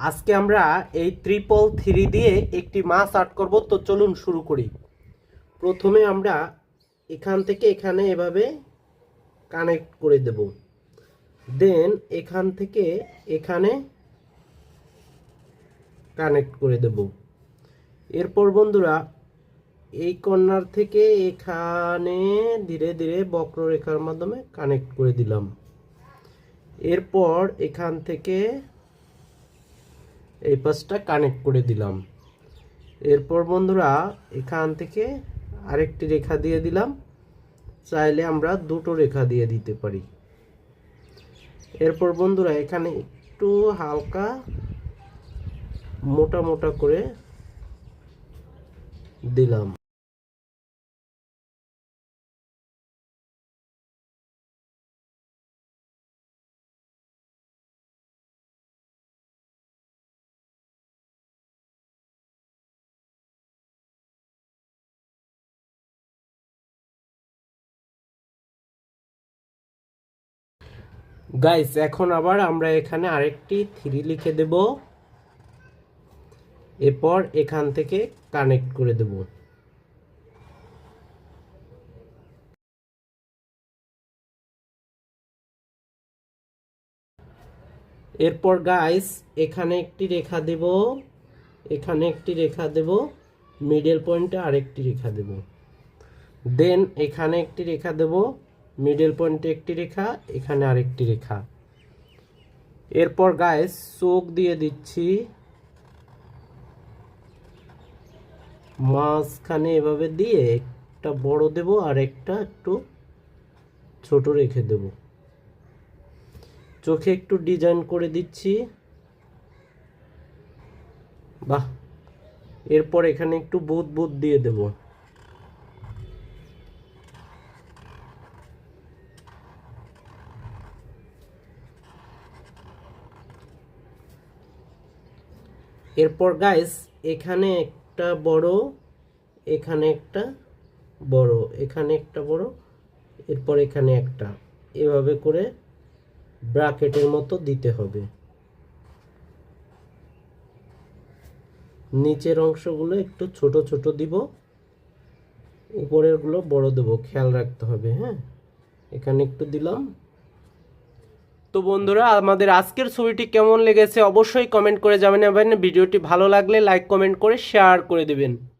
আজকে আমরা এই 333 দিয়ে একটি মাছ আর্ট করব। তো চলুন শুরু করি। প্রথমে আমরা এখান থেকে এখানে এভাবে কানেক্ট করে দেব, দেন এখান থেকে এখানে কানেক্ট করে দেব। এরপর বন্ধুরা এই কর্নার থেকে এখানে ধীরে ধীরে বক্ররেখার মাধ্যমে কানেক্ট করে দিলাম। এরপর এখান থেকে এই পাশটা কানেক্ট করে দিলাম। এরপর বন্ধুরা এখান থেকে আরেকটি রেখা দিয়ে দিলাম, চাইলে আমরা দুটো রেখা দিয়ে দিতে পারি। এরপর বন্ধুরা এখানে একটু হালকা মোটা মোটা করে দিলাম। গাইস, এখন আবার আমরা এখানে আরেকটি 3 লিখে দেব, এরপর এখান থেকে কানেক্ট করে দেব। এরপর গাইস এখানে একটি রেখা দেব, এখানে একটি রেখা দেব, মিডল পয়েন্টে আরেকটি রেখা দেব, দেন এখানে একটি রেখা দেব, মিডল পয়েন্টে একটি রেখা, এখানে আরেকটি রেখা। এরপর গাইস চোখ দিয়ে দিচ্ছি মাঝখানে এভাবে দিয়ে একটা বড় দেব আর একটা একটু ছোট রেখে দেব। চোখে একটু ডিজাইন করে দিচ্ছি, বাহ। এরপর এখানে একটু বুদ বুদ দিয়ে দেব। এরপর গাইস এখানে একটা বড়, এখানে একটা বড়, এখানে একটা বড়, এরপর এখানে একটা, এভাবে করে ব্র্যাকেটের মতো দিতে হবে। নিচের অংশগুলো একটু ছোট ছোট দিব, উপরের গুলো বড় দেব, খেয়াল রাখতে হবে। হ্যাঁ, এখানে একটু দিলাম। তো বন্ধুরা, আমাদের আজকের ছবিটি কেমন লেগেছে অবশ্যই কমেন্ট করে জানাবেন। ভিডিওটি ভালো লাগলে লাইক কমেন্ট করে শেয়ার করে দেবেন।